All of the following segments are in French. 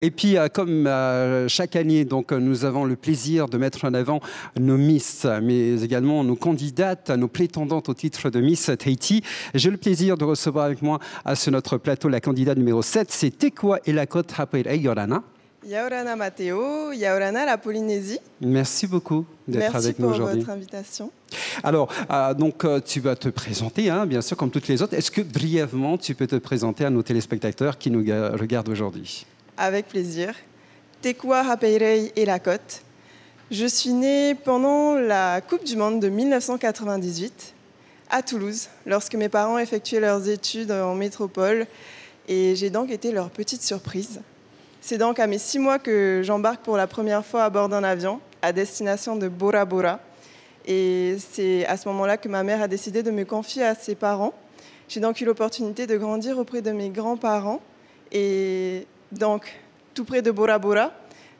Et puis, comme chaque année, donc, nous avons le plaisir de mettre en avant nos Miss, mais également nos candidates, nos prétendantes au titre de Miss Tahiti. J'ai le plaisir de recevoir avec moi sur notre plateau la candidate numéro 7, c'est Tekua Elakot Hapoel Yorana. Yaorana Matteo, Yaorana la Polynésie. Merci beaucoup d'être avec nous aujourd'hui. Merci pour votre invitation. Alors, tu vas te présenter, hein, bien sûr, comme toutes les autres. Est-ce que brièvement, tu peux te présenter à nos téléspectateurs qui nous regardent aujourd'hui ? Avec plaisir. Tekua Hapeirei Elakot. Je suis née pendant la Coupe du Monde de 1998 à Toulouse, lorsque mes parents effectuaient leurs études en métropole. Et j'ai donc été leur petite surprise. C'est donc à mes 6 mois que j'embarque pour la première fois à bord d'un avion à destination de Bora Bora. Et c'est à ce moment-là que ma mère a décidé de me confier à ses parents. J'ai donc eu l'opportunité de grandir auprès de mes grands-parents. Et donc, tout près de Bora Bora,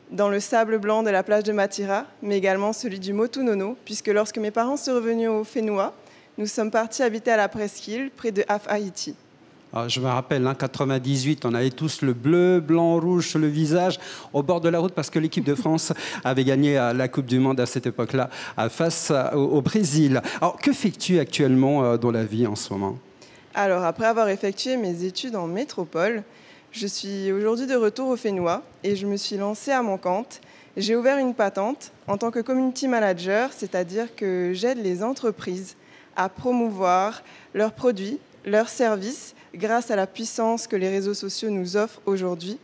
dans le sable blanc de la plage de Matira, mais également celui du Motunono, puisque lorsque mes parents sont revenus au Fénois, nous sommes partis habiter à la presqu'île, près de Haiti. Je me rappelle, en 98, on avait tous le bleu, blanc, rouge sur le visage au bord de la route parce que l'équipe de France avait gagné la Coupe du Monde à cette époque-là face au Brésil. Alors, que fais-tu actuellement dans la vie en ce moment ? Alors, après avoir effectué mes études en métropole, je suis aujourd'hui de retour au Fénois et je me suis lancée à mon compte. J'ai ouvert une patente en tant que community manager, c'est-à-dire que j'aide les entreprises à promouvoir leurs produits, leurs services, grâce à la puissance que les réseaux sociaux nous offrent aujourd'hui.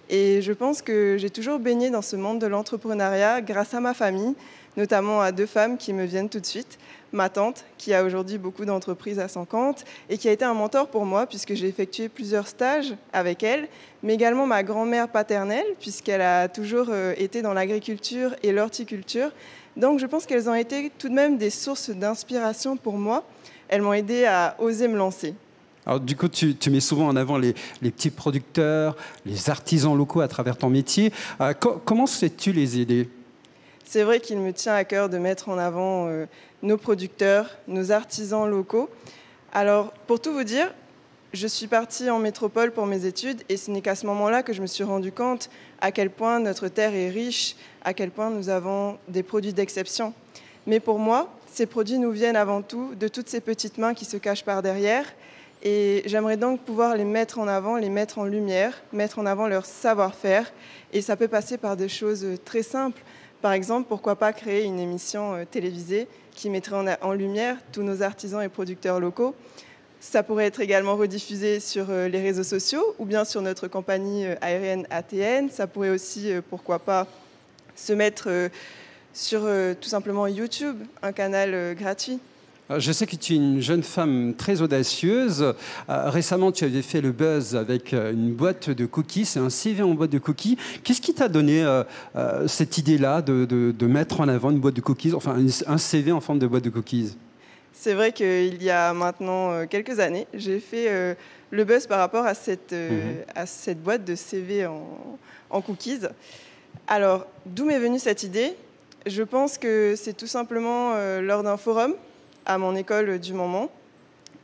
Et je pense que j'ai toujours baigné dans ce monde de l'entrepreneuriat grâce à ma famille, notamment à 2 femmes qui me viennent tout de suite. Ma tante, qui a aujourd'hui beaucoup d'entreprises à son compte et qui a été un mentor pour moi puisque j'ai effectué plusieurs stages avec elle, mais également ma grand-mère paternelle puisqu'elle a toujours été dans l'agriculture et l'horticulture. Donc je pense qu'elles ont été tout de même des sources d'inspiration pour moi. Elles m'ont aidé à oser me lancer. Alors, du coup, tu mets souvent en avant les petits producteurs, les artisans locaux à travers ton métier. Comment sais-tu les aider ? C'est vrai qu'il me tient à cœur de mettre en avant nos producteurs, nos artisans locaux. Alors, pour tout vous dire, je suis partie en métropole pour mes études et ce n'est qu'à ce moment-là que je me suis rendu compte à quel point notre terre est riche, à quel point nous avons des produits d'exception. Mais pour moi, ces produits nous viennent avant tout de toutes ces petites mains qui se cachent par derrière. Et j'aimerais donc pouvoir les mettre en avant, les mettre en lumière, mettre en avant leur savoir-faire. Et ça peut passer par des choses très simples. Par exemple, pourquoi pas créer une émission télévisée qui mettrait en lumière tous nos artisans et producteurs locaux. Ça pourrait être également rediffusé sur les réseaux sociaux ou bien sur notre compagnie aérienne ATN. Ça pourrait aussi, pourquoi pas, se mettre sur tout simplement YouTube, un canal gratuit. Je sais que tu es une jeune femme très audacieuse. Récemment, tu avais fait le buzz avec une boîte de cookies, c'est un CV en boîte de cookies. Qu'est-ce qui t'a donné cette idée-là de mettre en avant une boîte de cookies, enfin un CV en forme de boîte de cookies ? C'est vrai qu'il y a maintenant quelques années, j'ai fait le buzz par rapport à cette boîte de CV en cookies. Alors, d'où m'est venue cette idée ? Je pense que c'est tout simplement lors d'un forum à mon école du moment,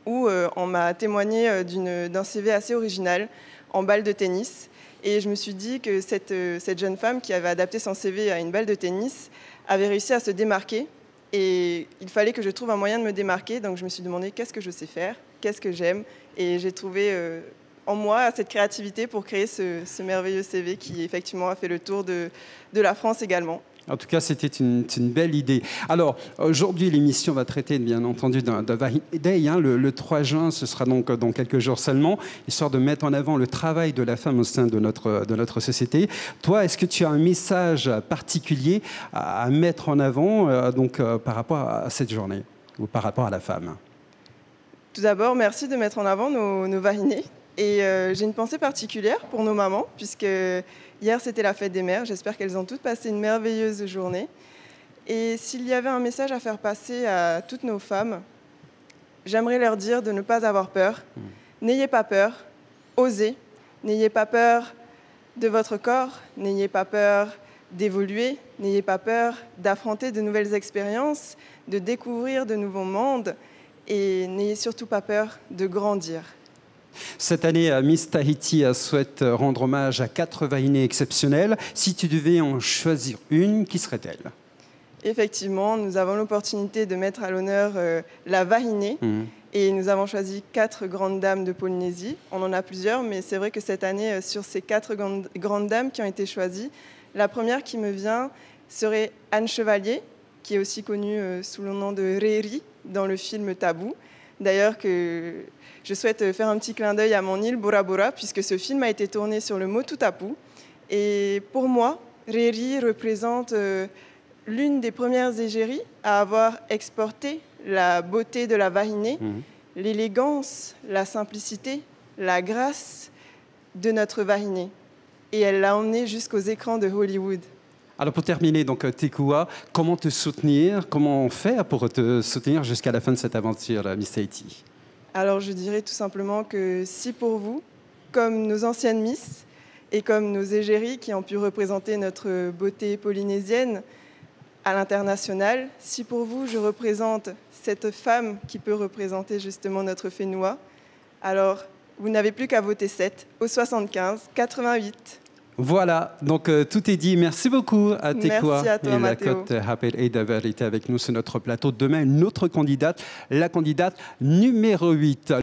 où on m'a témoigné d'un CV assez original en balle de tennis. Et je me suis dit que cette jeune femme qui avait adapté son CV à une balle de tennis avait réussi à se démarquer. Et il fallait que je trouve un moyen de me démarquer. Donc je me suis demandé qu'est-ce que je sais faire, qu'est-ce que j'aime. Et j'ai trouvé en moi cette créativité pour créer ce merveilleux CV qui effectivement a fait le tour de la France également. En tout cas, c'était une belle idée. Alors, aujourd'hui, l'émission va traiter, bien entendu, d'un Day. Le 3 juin, ce sera donc dans quelques jours seulement, histoire de mettre en avant le travail de la femme au sein de notre société. Toi, est-ce que tu as un message particulier à mettre en avant par rapport à cette journée ou par rapport à la femme ? Tout d'abord, merci de mettre en avant nos vahinés. Et j'ai une pensée particulière pour nos mamans, puisque hier, c'était la fête des mères. J'espère qu'elles ont toutes passé une merveilleuse journée. Et s'il y avait un message à faire passer à toutes nos femmes, j'aimerais leur dire de ne pas avoir peur. N'ayez pas peur, osez. N'ayez pas peur de votre corps, n'ayez pas peur d'évoluer, n'ayez pas peur d'affronter de nouvelles expériences, de découvrir de nouveaux mondes et n'ayez surtout pas peur de grandir. Cette année, Miss Tahiti souhaite rendre hommage à 4 vahinées exceptionnelles. Si tu devais en choisir une, qui serait-elle? Effectivement, nous avons l'opportunité de mettre à l'honneur la vahinée. Et nous avons choisi 4 grandes dames de Polynésie. On en a plusieurs, mais c'est vrai que cette année, sur ces 4 grandes dames qui ont été choisies, la première qui me vient serait Anne Chevalier, qui est aussi connue sous le nom de Riri dans le film Tabou. D'ailleurs, que je souhaite faire un petit clin d'œil à mon île Bora Bora, puisque ce film a été tourné sur le Motu Tapu. Et pour moi, Riri représente l'une des premières égéries à avoir exporté la beauté de la vahinée, l'élégance, la simplicité, la grâce de notre vahinée. Et elle l'a emmenée jusqu'aux écrans de Hollywood. Alors pour terminer, donc Tekua, comment te soutenir? Comment faire pour te soutenir jusqu'à la fin de cette aventure, Miss Tahiti? Alors je dirais tout simplement que si pour vous, comme nos anciennes Miss et comme nos égéries qui ont pu représenter notre beauté polynésienne à l'international, si pour vous je représente cette femme qui peut représenter justement notre Fénois, alors vous n'avez plus qu'à voter 7 au 75 88. Voilà, donc tout est dit. Merci beaucoup à Tekua. Merci à toi, et la Mathéo. Côte Hapel d'avoir été avec nous sur notre plateau. Demain, une autre candidate, la candidate numéro 8.